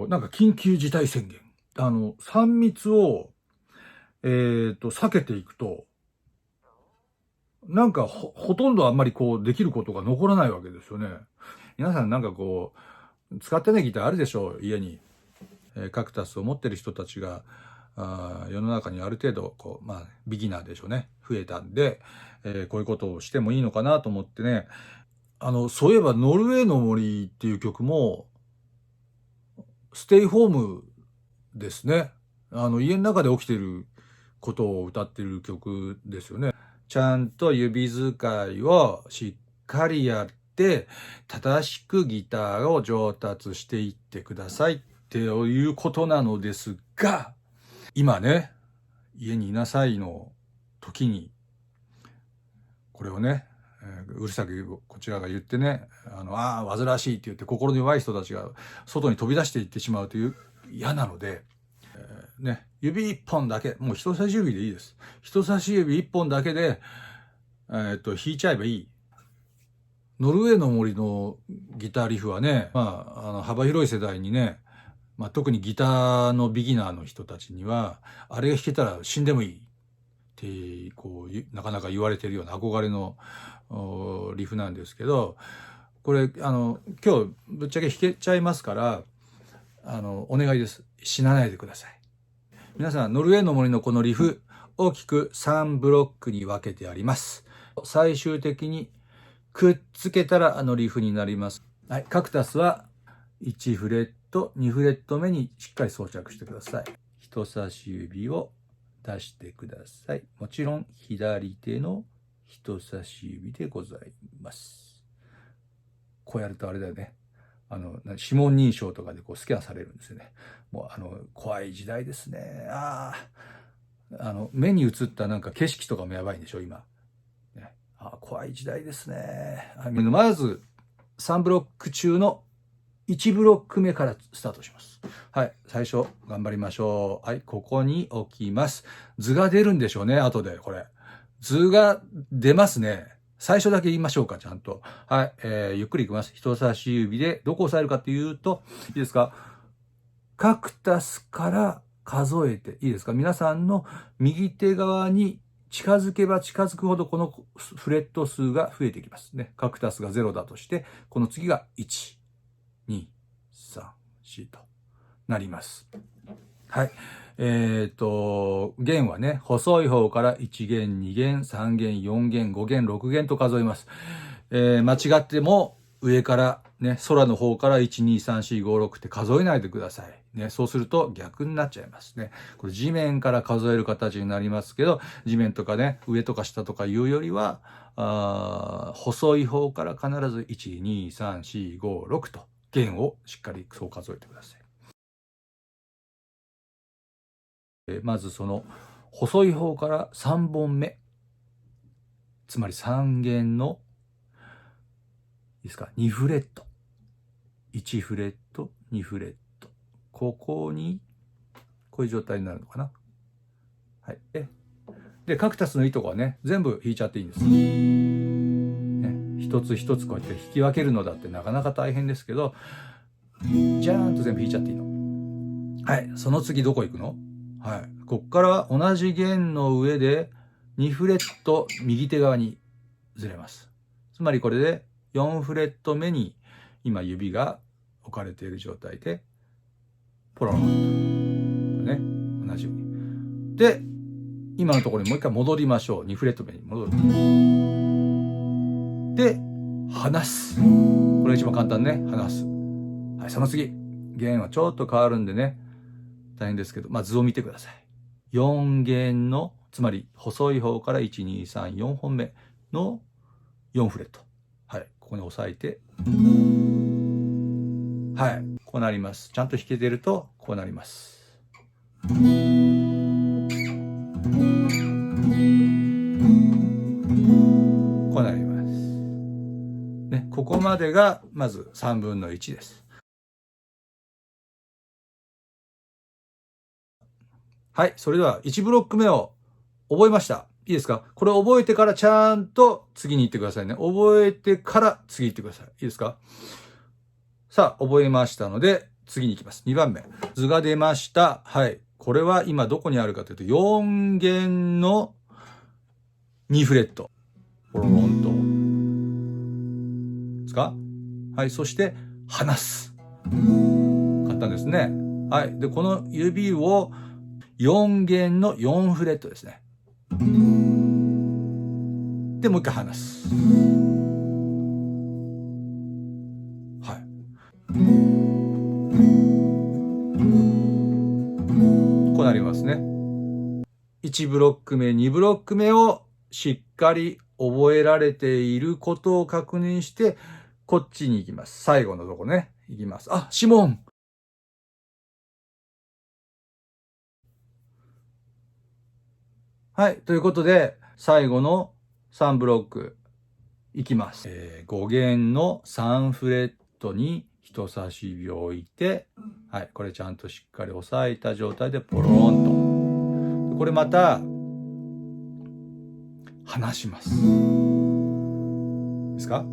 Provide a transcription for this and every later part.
なんか緊急事態宣言。3密を、避けていくと、なんかほとんどあんまりこうできることが残らないわけですよね。皆さんなんかこう、使ってないギターあるでしょう、家に。カクタスを持ってる人たちが、世の中にある程度、こう、ビギナーでしょうね。増えたんで、こういうことをしてもいいのかなと思ってね。そういえば、ノルウェーの森っていう曲も、ステイホームですね。家の中で起きてることを歌ってる曲ですよね。ちゃんと指使いをしっかりやって、正しくギターを上達していってくださいっていうことなのですが、今ね、家にいなさいの時に、これをね、うるさくこちらが言ってね、煩わしいって言って心の弱い人たちが外に飛び出していってしまうという嫌なので、指一本だけ、もう人差し指でいいです。人差し指一本だけで、弾いちゃえばいい。ノルウェーの森のギターリフはね、幅広い世代にね、特にギターのビギナーの人たちには、あれが弾けたら死んでもいいって、こう、なかなか言われてるような憧れのリフなんですけど、これ、今日ぶっちゃけ弾けちゃいますから、お願いです。死なないでください。皆さん、ノルウェーの森のこのリフ、大きく3ブロックに分けてあります。最終的にくっつけたらリフになります。はい、カクタスは1フレット、2フレット目にしっかり装着してください。人差し指を出してください。もちろん左手の人差し指でございます。こうやるとあれだよね。指紋認証とかでこうスキャンされるんですよね。もう怖い時代ですね。目に映ったなんか景色とかもやばいんでしょ、今。ね、怖い時代ですね。まず、3ブロック中の1ブロック目からスタートします。はい。最初、頑張りましょう。はい。ここに置きます。図が出るんでしょうね、後で、これ。図が出ますね。最初だけ言いましょうか、ちゃんと。はい。ゆっくりいきます。人差し指で、どこを押さえるかっていうと、いいですか？カクタスから数えて、いいですか？皆さんの右手側に近づけば近づくほどこのフレット数が増えていきますね。カクタスが0だとして、この次が1、2、3、4となります。はい。弦はね、細い方から1弦、2弦、3弦、4弦、5弦、6弦と数えます。間違っても上からね、空の方から1、2、3、4、5、6って数えないでください。ね、そうすると逆になっちゃいますね。これ地面から数える形になりますけど、地面とかね、上とか下とかいうよりは、細い方から必ず1、2、3、4、5、6と弦をしっかりそう数えてください。まずその細い方から3本目、つまり3弦のいいですか、2フレット、1フレット、2フレット、ここにこういう状態になるのかな。はい。でカクタスの糸はね、全部弾いちゃっていいんです。ね、一つ一つこうやって弾き分けるのだってなかなか大変ですけど、ジャーンと全部弾いちゃっていいの。はい。その次どこ行くの？はい。こっから同じ弦の上で2フレット右手側にずれます。つまりこれで4フレット目に今指が置かれている状態で、ポロンと。ね。同じように。で、今のところにもう一回戻りましょう。2フレット目に戻る。で、離す。これが一番簡単ね。離す。はい、その次。弦はちょっと変わるんでね。大変ですけど、図を見てください。4弦の、つまり細い方から1、2、3、4本目の4フレット。はい。ここに押さえて。はい。こうなります。ちゃんと弾けてると、こうなります。こうなります。ね。ここまでが、まず3分の1です。はい。それでは1ブロック目を覚えました。いいですか？これ覚えてからちゃんと次に行ってくださいね。覚えてから次行ってください。いいですか？さあ、覚えましたので、次に行きます。2番目。図が出ました。はい。これは今どこにあるかというと、4弦の2フレット。ポロロンと。ですか？はい。そして、離す。簡単ですね。はい。で、この指を4弦の4フレットですね。で、もう一回離す。はい。こうなりますね。1ブロック目、2ブロック目をしっかり覚えられていることを確認して、こっちに行きます。最後のとこね。行きます。あ、指紋。はい。ということで、最後の3ブロック行きます。5弦の3フレットに人差し指を置いて、はい。これちゃんとしっかり押さえた状態でポロンと。これまた、離します。ですか？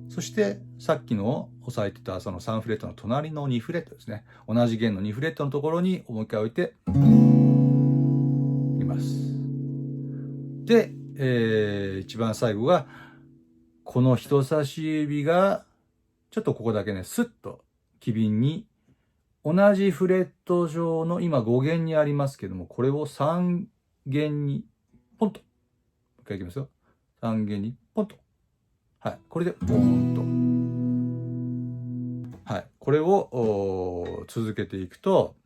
そして、さっきの押さえてたその3フレットの隣の2フレットですね。同じ弦の2フレットのところにもう一回置いて、います。で、一番最後が、この人差し指が、ちょっとここだけね、スッと機敏に、同じフレット上の今5弦にありますけども、これを3弦に、ポンと。もう一回いきますよ。3弦に、ポンと。はい。これで、ポーンと。はい。これを続けていくと、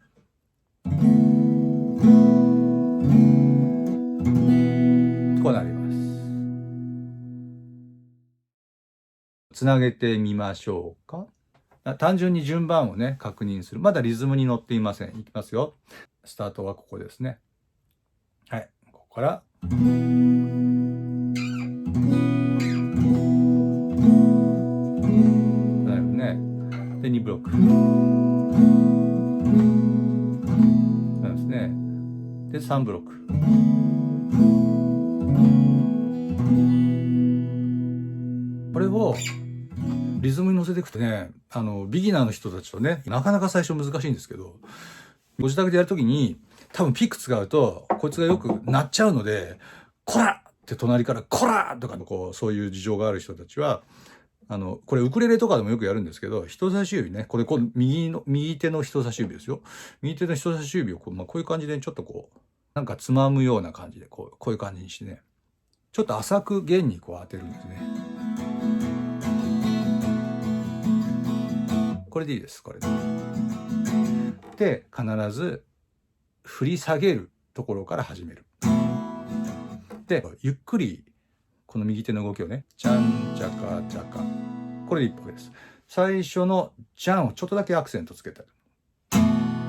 こうなります。つなげてみましょうか。単純に順番をね、確認する。まだリズムに乗っていません。いきますよ。スタートはここですね。はい。ここから。なるね。で、2ブロック。なんですね。で、3ブロック。これを、リズムに乗せていくとね、ビギナーの人たちとね、なかなか最初難しいんですけど、ご自宅でやるときに、多分ピック使うと、こいつがよく鳴っちゃうので、こらって隣から、こらとかのこう、そういう事情がある人たちは、これウクレレとかでもよくやるんですけど、人差し指ね、これ右手の人差し指ですよ。右手の人差し指をこう、こういう感じでちょっとこう、なんかつまむような感じで、こういう感じにしてね、ちょっと浅く弦にこう当てるんですね。これでいいです、これで。で、必ず振り下げるところから始める。で、ゆっくり、この右手の動きをね、チャン、チャカ、チャカ。これで一歩です。最初のジャンをちょっとだけアクセントつけた。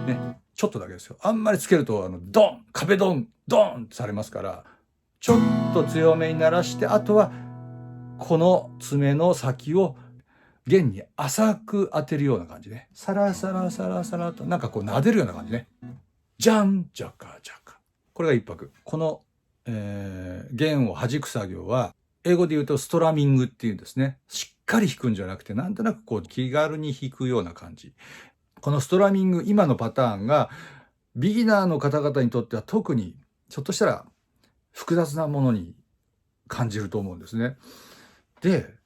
ね、ちょっとだけですよ。あんまりつけると、ドン、壁ドン、ドンってされますから、ちょっと強めに鳴らして、あとは、この爪の先を弦に浅く当てるような感じね。サラサラサラサラと、なんかこう撫でるような感じね。ジャン、ジャカ、ジャカ。これが一拍。この、弦を弾く作業は、英語で言うとストラミングっていうんですね。しっかり弾くんじゃなくて、なんとなくこう気軽に弾くような感じ。このストラミング、今のパターンが、ビギナーの方々にとっては特に、ひょっとしたら複雑なものに感じると思うんですね。で、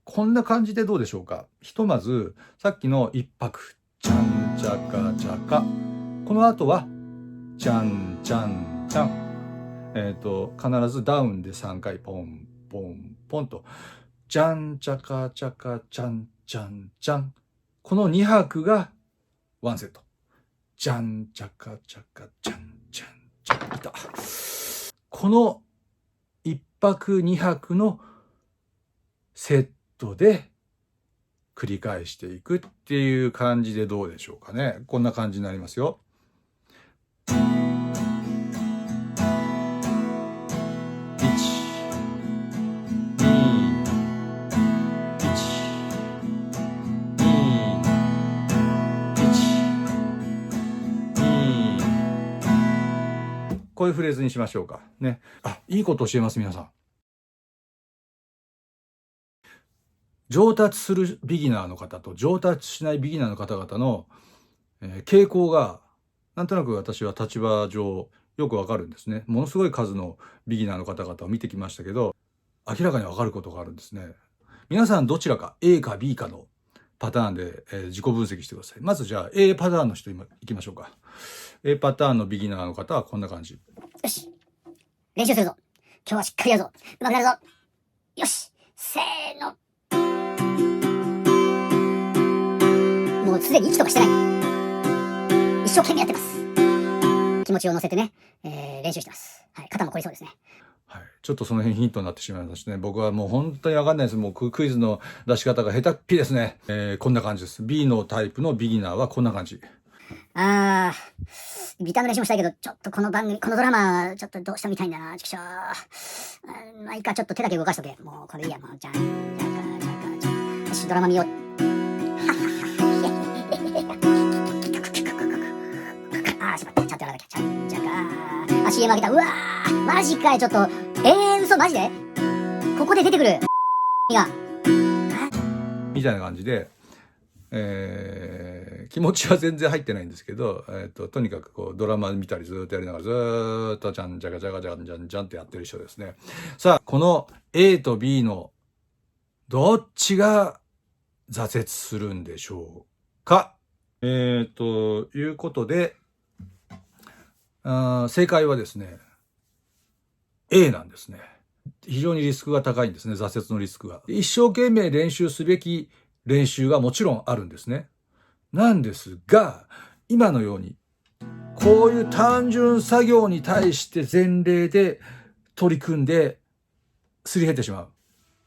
こんな感じでどうでしょうか。ひとまず、さっきの一拍、チャン、チャカ、チャカ。この後は、チャン、チャン、チャン。必ずダウンで3回、ポン、ポン、ポンと、チャン、チャカ、チャカ、チャン、チャン、チャン。この2拍がワンセット。チャン、チャカ、チャカ、チャン、チャン、チャン。いた。この1拍2拍のセットで繰り返していくっていう感じでどうでしょうかね。こんな感じになりますよ。こういうフレーズにしましょうか。ね。あ、いいこと教えます、皆さん。上達するビギナーの方と上達しないビギナーの方々の、傾向が、なんとなく私は立場上よくわかるんですね。ものすごい数のビギナーの方々を見てきましたけど、明らかにわかることがあるんですね。皆さんどちらか A か B かのパターンで、自己分析してください。まずじゃあ A パターンの人今行きましょうか。A パターンのビギナーの方はこんな感じ。よし。練習するぞ。今日はしっかりやるぞ。上手くなるぞ。よし。せーの。もうすでに息とかしてない。一生懸命やってます。気持ちを乗せてね、練習してます。はい。肩も凝りそうですね。はい。ちょっとその辺ヒントになってしまいましたね。僕はもう本当にわかんないです。もうクイズの出し方が下手っぴですね。こんな感じです。B のタイプのビギナーはこんな感じ。ギターの練習もしたいけど、ちょっとこの番組、このドラマ、ちょっとどうしても見たいんだな、ちくしょう。まあいいか、ちょっと手だけ動かしとけ。もうこれいいや、もう、じゃん、じゃか、じゃか、よし、ドラマ見よう。しまった。ちゃんとやらなきゃ。ちゃんじゃか。CM あげた。うわーマジかい、ちょっと。嘘、マジでここで出てくる。が。みたいな感じで、気持ちは全然入ってないんですけど、とにかくこうドラマ見たりずっとやりながらずーっとじゃんじゃかじゃかじゃんじゃんじゃんってやってる人ですね。さあ、この A と B のどっちが挫折するんでしょうか。ということで、正解はですね、A なんですね。非常にリスクが高いんですね、挫折のリスクが。一生懸命練習すべき練習がもちろんあるんですね。なんですが、今のように、こういう単純作業に対して前例で取り組んですり減ってしまう。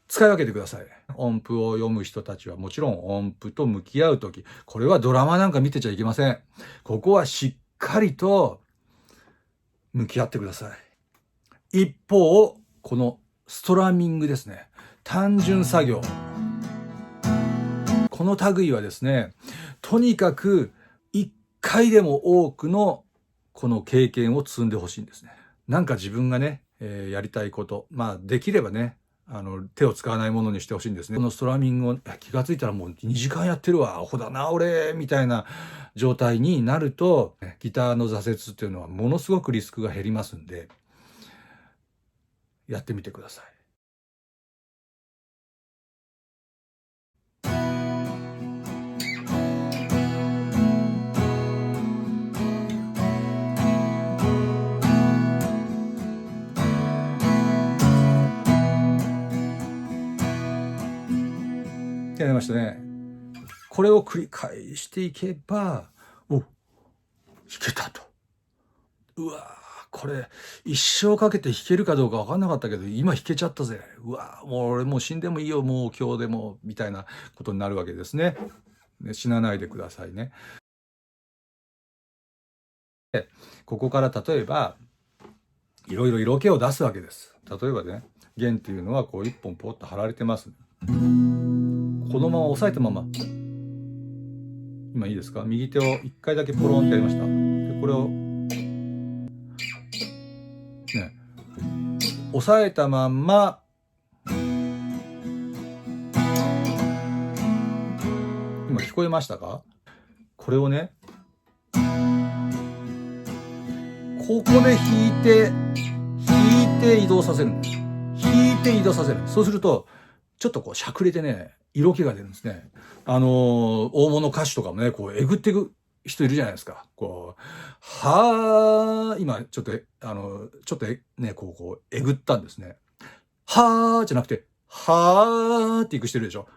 使い分けてください。音符を読む人たちはもちろん音符と向き合うとき、これはドラマなんか見てちゃいけません。ここはしっかりと向き合ってください。一方、このストラミングですね。単純作業。この類はですね、とにかく一回でも多くのこの経験を積んでほしいんですね。なんか自分がね、やりたいこと、まあできればね、手を使わないものにしてほしいんですね。このストラミングを気がついたらもう2時間やってるわ、アホだな俺みたいな状態になると、ギターの挫折っていうのはものすごくリスクが減りますんで、やってみてください。やりましたね。これを繰り返していけば、弾けたと。うわこれ一生かけて弾けるかどうか分かんなかったけど、今弾けちゃったぜ。うわもう俺もう死んでもいいよ、もう今日でも、みたいなことになるわけですね。死なないでくださいね。で、ここから例えば、いろいろ色気を出すわけです。例えばね、弦っていうのはこう一本ポッと張られてます。このまま押さえたまま。今いいですか？右手を一回だけポロンってやりました。でこれをね、押さえたまんま今聞こえましたか？これをね、ここで弾いて移動させるんです。弾いて移動させる。そうするとちょっとこうしゃくれてね、色気が出るんですね。大物歌手とかもね、こうえぐっていく人いるじゃないですか。こう、はー、今ちょっとちょっとね、こうえぐったんですね。はーじゃなくて、はーっていく人いるでしょ。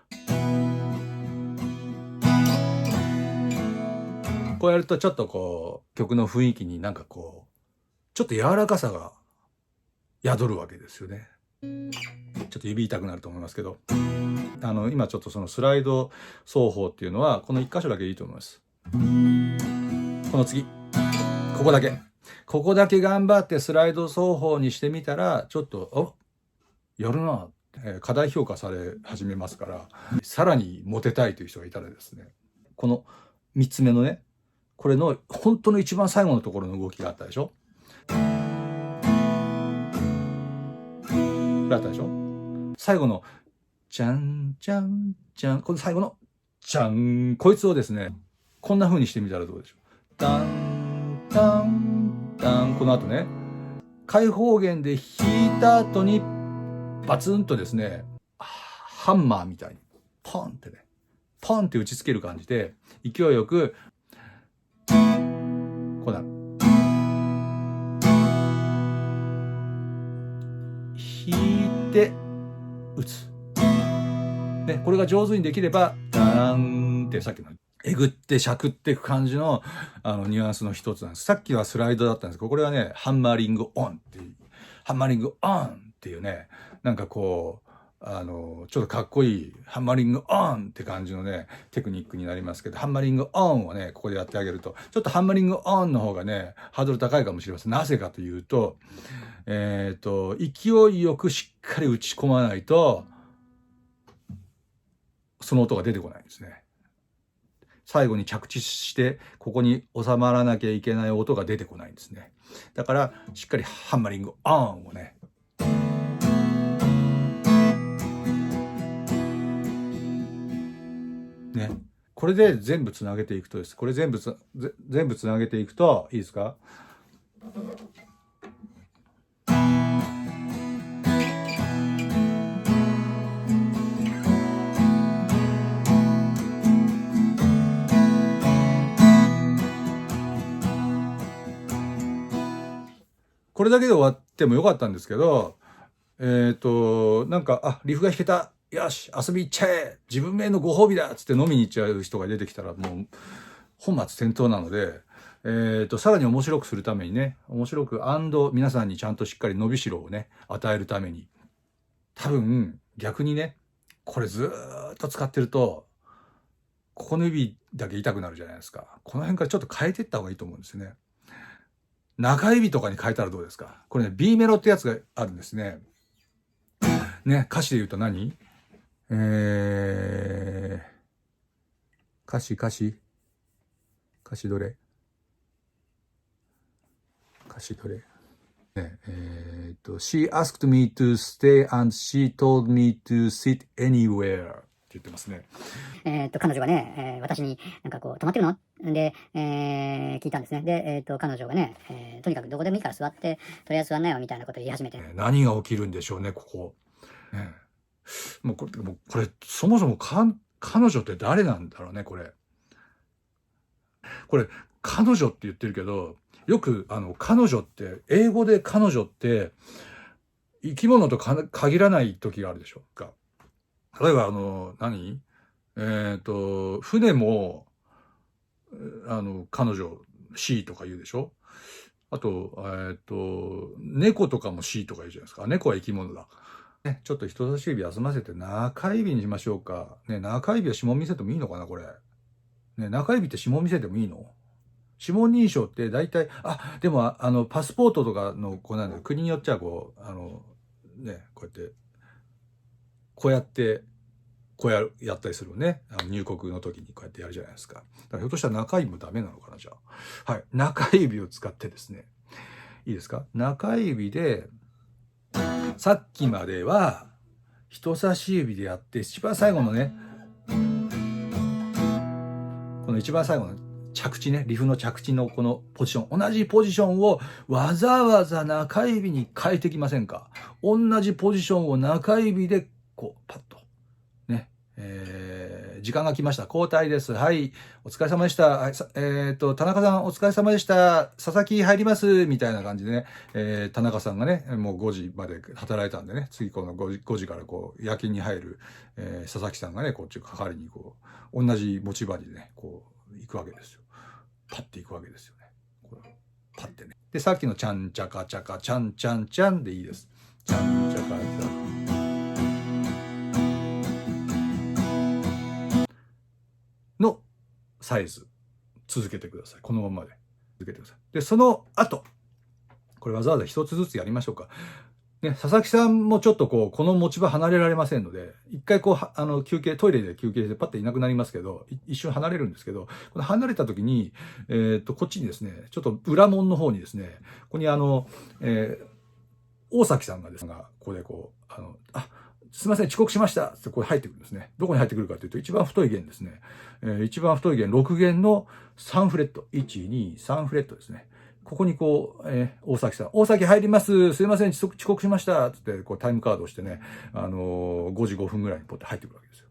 こうやるとちょっとこう曲の雰囲気になんかこうちょっと柔らかさが宿るわけですよね。ちょっと指痛くなると思いますけど、今ちょっとそのスライド奏法っていうのはこの1箇所だけでいいと思います。この次、ここだけ頑張ってスライド奏法にしてみたら、ちょっとやるな、過大評価され始めますから、さらにモテたいという人がいたらですね、この3つ目のね、これの本当の一番最後のところの動きがあったでしょ。だったでしょ。最後のじゃん、じゃん、じゃん。この最後の、じゃん。こいつをですね、こんな風にしてみたらどうでしょう。タン、タン、タン。この後ね、開放弦で弾いた後に、バツンとですね、ハンマーみたいに、ポンってね、ポンって打ちつける感じで、勢いよく、こうなる。弾いて、打つ。ね、これが上手にできれば、ダーンってさっきの、えぐってしゃくっていく感じの、ニュアンスの一つなんです。さっきはスライドだったんですけど、これはね、ハンマリングオンっていう、ハンマリングオンっていうね、なんかこう、ちょっとかっこいい、ハンマリングオンって感じのね、テクニックになりますけど、ハンマリングオンをね、ここでやってあげると、ちょっとハンマリングオンの方がね、ハードル高いかもしれません。なぜかというと、勢いよくしっかり打ち込まないと、その音が出てこないんですね。最後に着地して、ここに収まらなきゃいけない音が出てこないんですね。だから、しっかりハンマリングオンをね、ね。これで全部つなげていくとです。これ全部つなげていくと、いいですか？これだけで終わってもよかったんですけど、なんか、リフが弾けた。よし、遊び行っちゃえ、自分名のご褒美だっつって飲みに行っちゃう人が出てきたら、もう、本末転倒なので、さらに面白くするためにね、面白く、皆さんにちゃんとしっかり伸びしろをね、与えるために、多分、逆にね、これずーっと使ってると、ここの指だけ痛くなるじゃないですか。この辺からちょっと変えていった方がいいと思うんですね。中指とかに変えたらどうですか？これね、B メロってやつがあるんですね。ね、歌詞で言うと何？歌詞どれ？ね、She asked me to stay and she told me to sit anywhere って言ってますね。彼女がね、私になんかこう、泊まってるので、聞いたんですね。で、彼女がね、とにかくどこでもいいから座って、とりあえず座んなよみたいなことを言い始めて。何が起きるんでしょうね、ここ。ね、もうこれ、そもそも彼女って誰なんだろうね、これ。これ、彼女って言ってるけど、よく、彼女って、英語で彼女って、生き物と限らない時があるでしょうか。例えば、船も、彼女、she とか言うでしょ。あと、猫とかもsheとか言うじゃないですか。猫は生き物だ。ね、ちょっと人差し指休ませて中指にしましょうか。ね、中指は指紋見せてもいいのかな、これ。ね、中指って指紋見せてもいいの？指紋認証って大体、でも、パスポートとかの、こうなんだよ、国によっちゃこう、ね、こうやって、やったりするのね。入国の時にこうやってやるじゃないですか。だからひょっとしたら中指もダメなのかな、じゃあ。はい。中指を使ってですね。いいですか？中指で、さっきまでは、人差し指でやって、一番最後のね、この一番最後の着地ね、リフの着地のこのポジション、同じポジションをわざわざ中指に変えてきませんか？同じポジションを中指でこうパッとね、時間が来ました。交代です。はい、お疲れ様でした。はい、田中さんお疲れ様でした。佐々木入りますみたいな感じでね、田中さんがね、もう5時まで働いたんでね、次この5時からこう夜勤に入る、佐々木さんがね、こっち係にこう同じ持ち場にね、こう行くわけですよ。パッて行くわけですよね。これパッてね。で、さっきのチャンチャカチャカチャンチャンチャンでいいです。チャンチャカチャカ。のサイズ続けてください。このままで続けてください。で、その後、これわざわざ一つずつやりましょうか。ね、佐々木さんもちょっとこの持ち場離れられませんので、一回トイレで休憩してパッていなくなりますけど、一瞬離れるんですけど、この離れた時に、こっちにですね、ちょっと裏門の方にですね、ここに大崎さんがですね、ここですいません、遅刻しましたってこれ入ってくるんですね。どこに入ってくるかというと、一番太い弦ですね。一番太い弦、6弦の3フレット。1、2、3フレットですね。ここにこう、大崎さん、大崎入ります。すいません、遅刻しました。つって、こうタイムカードをしてね、5時5分ぐらいにポッて入ってくるわけですよ。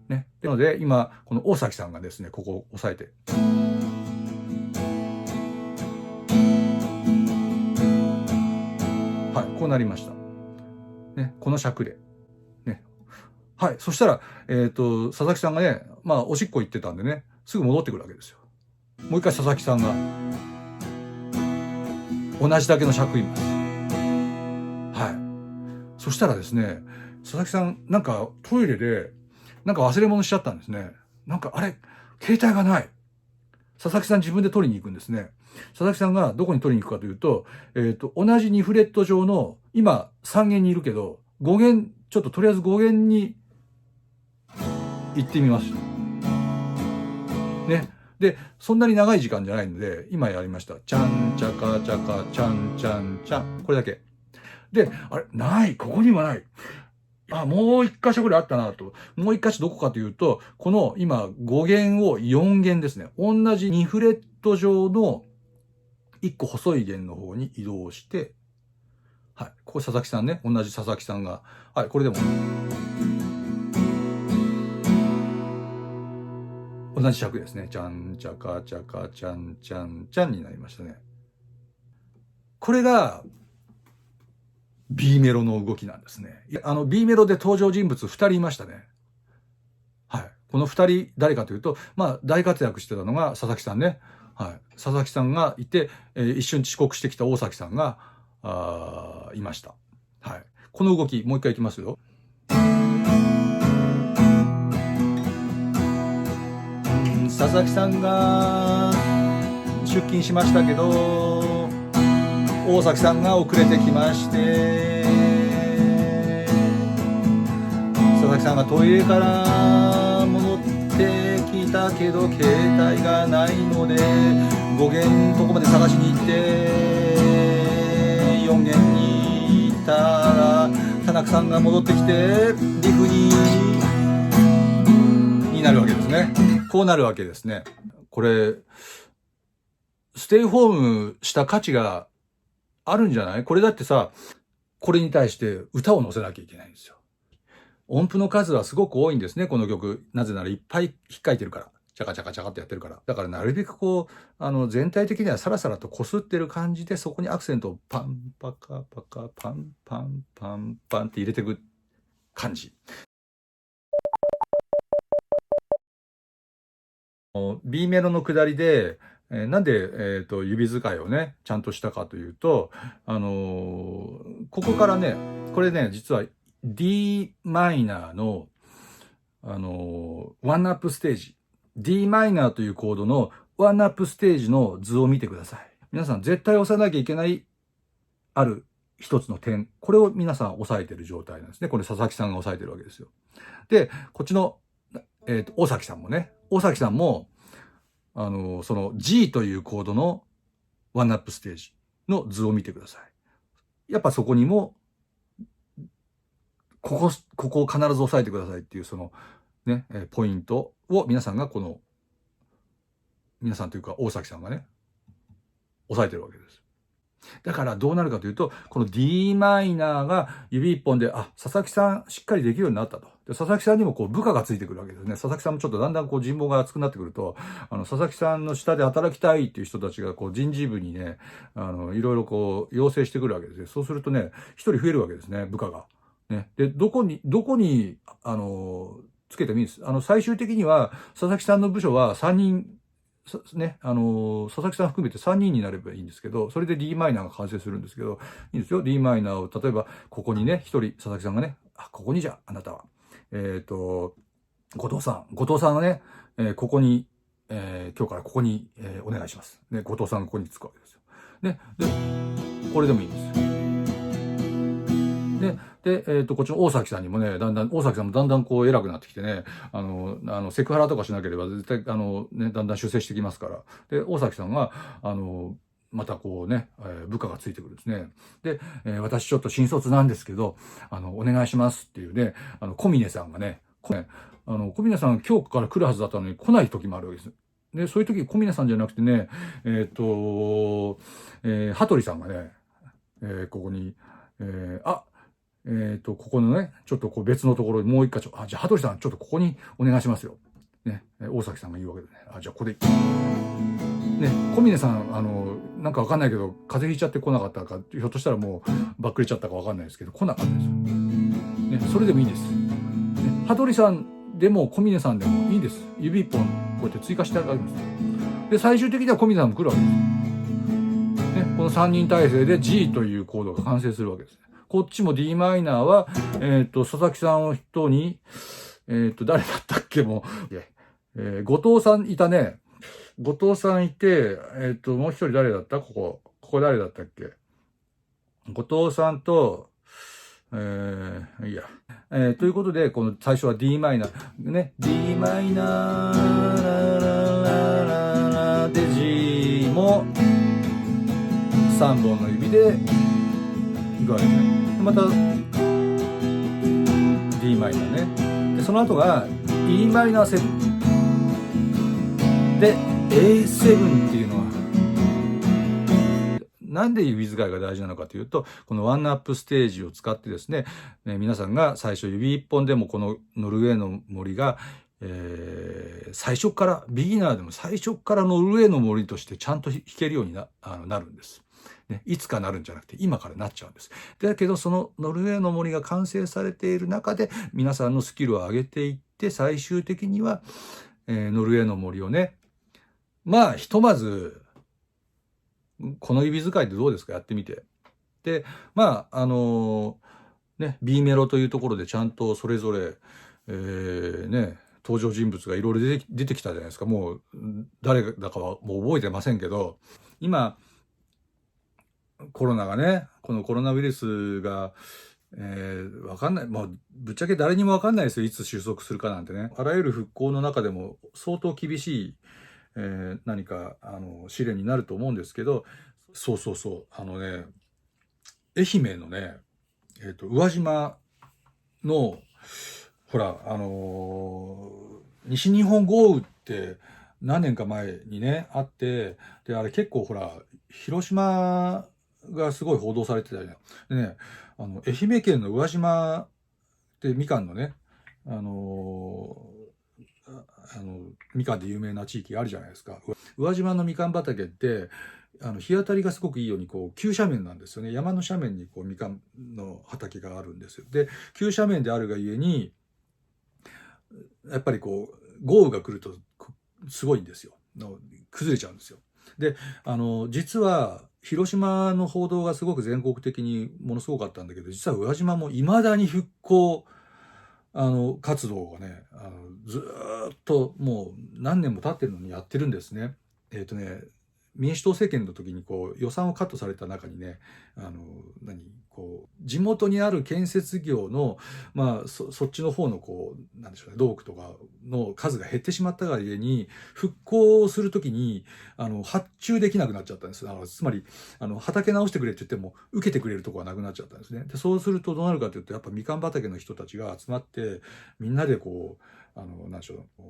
ね。なので、今、この大崎さんがですね、ここを押さえて。はい、こうなりました。ね、この尺で。ね。はい。そしたら、佐々木さんがね、まあ、おしっこ行ってたんでね、すぐ戻ってくるわけですよ。もう一回佐々木さんが、同じだけの尺言います。はい。そしたらですね、佐々木さん、なんかトイレで、なんか忘れ物しちゃったんですね。なんか、あれ、携帯がない。佐々木さん自分で取りに行くんですね。佐々木さんがどこに取りに行くかというと、同じ2フレット上の、今3弦にいるけど、5弦、ちょっととりあえず5弦に行ってみます。ね。で、そんなに長い時間じゃないので、今やりました。ちゃんちゃかちゃか、ちゃんちゃんちゃん。これだけ。で、あれ、ない。ここにはない。あ、もう一箇所ぐらいあったなと。もう一箇所どこかというと、この今5弦を4弦ですね。同じ2フレット上の1個細い弦の方に移動して、はい。ここ佐々木さんね。同じ佐々木さんが。はい。これでも。同じ尺ですね。ちゃんちゃかちゃかちゃんちゃんちゃんになりましたね。これが B メロの動きなんですね。B メロで登場人物2人いましたね。はい。この2人誰かというと、まあ大活躍してたのが佐々木さんね。はい。佐々木さんがいて、一瞬遅刻してきた大崎さんが、いました。はい。この動き、もう一回いきますよ。佐々木さんが出勤しましたけど、大崎さんが遅れてきまして、佐々木さんがトイレから戻ってきたけど携帯がないので5弦とこまで探しに行って4弦に行ったら田中さんが戻ってきてリフになるわけですね。こうなるわけですね。これステイホームした価値があるんじゃない？これだってさ、これに対して歌を乗せなきゃいけないんですよ。音符の数はすごく多いんですね、この曲。なぜならいっぱい引っかいてるから。チャカチャカチャカってやってるから。だからなるべくこう、全体的にはサラサラと擦ってる感じで、そこにアクセントをパンパカパカパンパンパンパンって入れていく感じ。B メロの下りで、なんで、指使いをね、ちゃんとしたかというと、ここからね、これね、実は D マイナーの、ワンアップステージ。D マイナーというコードのワンアップステージの図を見てください。皆さん絶対押さなきゃいけないある一つの点。これを皆さん押さえてる状態なんですね。これ佐々木さんが押さえてるわけですよ。で、こっちの、大崎さんもね、大崎さんも、その G というコードのワンアップステージの図を見てください。やっぱそこにも、ここを必ず押さえてくださいっていうそのね、ポイントを皆さんが皆さんというか大崎さんがね、押さえてるわけです。だからどうなるかというと、この D マイナーが指一本で、佐々木さんしっかりできるようになったと。で、佐々木さんにもこう部下がついてくるわけですね。佐々木さんもちょっとだんだんこう人望が厚くなってくると、佐々木さんの下で働きたいっていう人たちがこう人事部にね、いろいろこう要請してくるわけですね。そうするとね、一人増えるわけですね、部下が。ね。で、どこに、つけてもいいです。最終的には、佐々木さんの部署は3人、ね、佐々木さん含めて3人になればいいんですけど、それで D マイナーが完成するんですけど、いいんですよ。D マイナーを、例えば、ここにね、一人、佐々木さんがね、ここにじゃあ、あなたは、後藤さんがね、ここに、今日からここに、お願いします。ね、後藤さんがここにつくわけですよ。ね、で、これでもいいんですよ。で、こっちの大崎さんにもね、大崎さんもだんだんこう偉くなってきてね、セクハラとかしなければ絶対、だんだん修正してきますから。で、大崎さんが、またこうね、部下がついてくるんですね。で、私ちょっと新卒なんですけど、お願いしますっていうね、小峰さんがね、小峰さん今日から来るはずだったのに来ない時もあるわけです。で、そういう時、小峰さんじゃなくてね、羽鳥さんがね、ここに、ここのね、ちょっとこう別のところにもう一箇所、じゃあ羽鳥さんちょっとここにお願いしますよ。ね、大崎さんが言うわけでね、じゃあここで、ね、小峰さん、なんかわかんないけど、風邪ひいちゃって来なかったか、ひょっとしたらもう、ばっくれちゃったかわかんないですけど、来なかったですよ。ね、それでもいいです。ね、羽鳥さんでも小峰さんでもいいです。指一本、こうやって追加してあるんですよ。で、最終的には小峰さんも来るわけです。ね、この3人体制で G というコードが完成するわけです。こっちも d マイナーは、佐々木さんを筆頭に、誰だったっけもう、後藤さんいたね。後藤さんいて、もう一人誰だったここ誰だったっけ後藤さんと、いいや。ということで、この最初は d マイナー。ね。d マイナーで G も3本の指でいくわけですね。また d マイナーね。で、その後が e マイナー7。で、A7 っていうのは、なんで指使いが大事なのかというと、このワンナップステージを使ってですね、皆さんが最初指一本でもこのノルウェーの森が、最初から、ビギナーでも最初からノルウェーの森としてちゃんと弾けるようになるんです。ね、いつかなるんじゃなくて今からなっちゃうんです。だけどそのノルウェーの森が完成されている中で皆さんのスキルを上げていって最終的には、ノルウェーの森をね、まあひとまずこの指使いでどうですかやってみて。で、まあね、B メロというところでちゃんとそれぞれ、ね、登場人物がいろいろ出てきたじゃないですか。もう誰だかはもう覚えてませんけど、今コロナがね、このコロナウイルスが、わかんない。まあ、ぶっちゃけ誰にもわかんないですよ。いつ収束するかなんてね。あらゆる復興の中でも相当厳しい、何か、試練になると思うんですけど、そうそうそう。愛媛のね、宇和島の、ほら、西日本豪雨って何年か前にね、あって、で、あれ結構ほら、広島がすごい報道されてたじゃん。でね、愛媛県の宇和島ってみかんのね、みかんで有名な地域があるじゃないですか。宇和島のみかん畑って、日当たりがすごくいいように、こう、急斜面なんですよね。山の斜面に、こう、みかんの畑があるんですよ。で、急斜面であるがゆえに、やっぱりこう、豪雨が来ると、すごいんですよ。崩れちゃうんですよ。で、実は、広島の報道がすごく全国的にものすごかったんだけど、実は宇和島も未だに復興、活動がね、ずーっともう何年も経ってるのにやってるんですね。民主党政権の時にこう予算をカットされた中にね、地元にある建設業の、まあ、そっちの方のこう、なんでしょうね、土木とかの数が減ってしまったがゆえに、復興するときに、発注できなくなっちゃったんです。つまり、畑直してくれって言っても、受けてくれるところがなくなっちゃったんですね。で、そうするとどうなるかというと、やっぱみかん畑の人たちが集まって、みんなでこう、なんでしょう、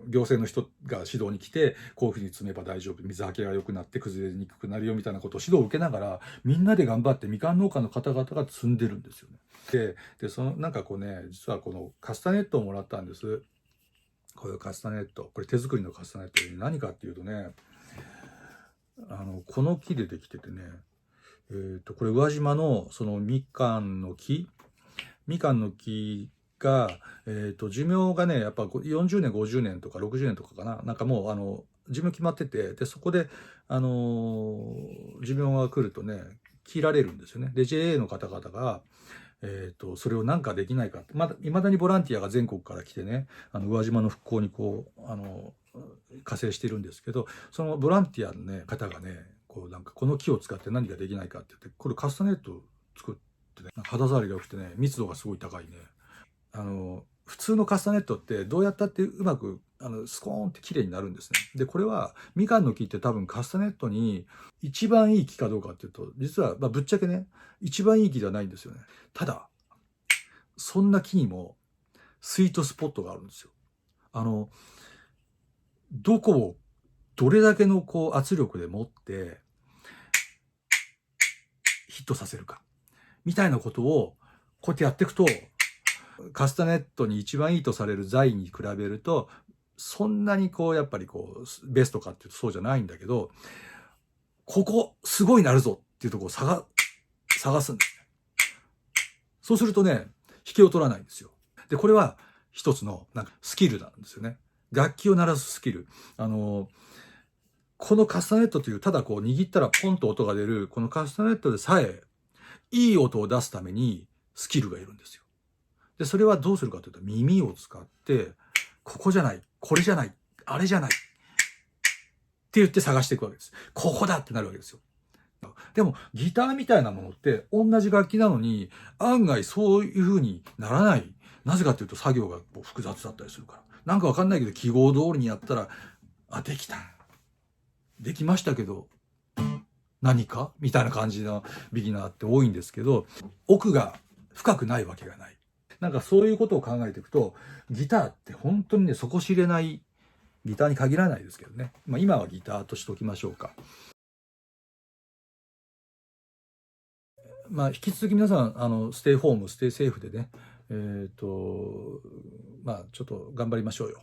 行政の人が指導に来て、こういうふうに積めば大丈夫、水はけが良くなって崩れにくくなるよみたいなことを指導を受けながら、みんなで頑張ってみかん農家の方々が積んでるんですよね。で、なんかこうね、実はこのカスタネットをもらったんです。こういうカスタネット。これ手作りのカスタネットで何かっていうとね、この木でできててね、これ宇和島のそのみかんの木が、寿命がね、やっぱ40年、50年とか60年とかかな。なんかもう、寿命決まってて、で、そこで、寿命が来るとね、切られるんですよね。で、JA の方々が、それをなんかできないかって、未だにボランティアが全国から来てね、宇和島の復興にこう、加勢してるんですけど、そのボランティアのね、方がね、こうなんかこの木を使って何ができないかって言って、これカスタネットを作ってね、肌触りが良くてね、密度がすごい高いね。普通のカスタネットってどうやったってうまくスコーンって綺麗になるんですね。で、これは、みかんの木って多分カスタネットに一番いい木かどうかっていうと、実は、ぶっちゃけね、一番いい木ではないんですよね。ただ、そんな木にもスイートスポットがあるんですよ。どこをどれだけの圧力で持ってヒットさせるか。みたいなことをこうやってやっていくと、カスタネットに一番いいとされる材に比べると、そんなにやっぱりベストかっていうとそうじゃないんだけど、ここ、すごいなるぞっていうところを探すんですね。そうするとね、引けを取らないんですよ。で、これは一つのスキルなんですよね。楽器を鳴らすスキル。このカスタネットという、ただ握ったらポンと音が出る、このカスタネットでさえ、いい音を出すためにスキルがいるんですよ。で、それはどうするかというと、耳を使って、ここじゃない、これじゃない、あれじゃない、って言って探していくわけです。ここだってなるわけですよ。でも、ギターみたいなものって同じ楽器なのに、案外そういう風にならない。なぜかというと作業が複雑だったりするから。なんかわかんないけど、記号通りにやったら、あ、できた。できましたけど、何かみたいな感じのビギナーって多いんですけど、奥が深くないわけがない。なんかそういうことを考えていくと、ギターって本当にね、底知れない、ギターに限らないですけどね。今はギターとしておきましょうか。引き続き皆さん、ステイホーム、ステイセーフでね、ちょっと頑張りましょうよ。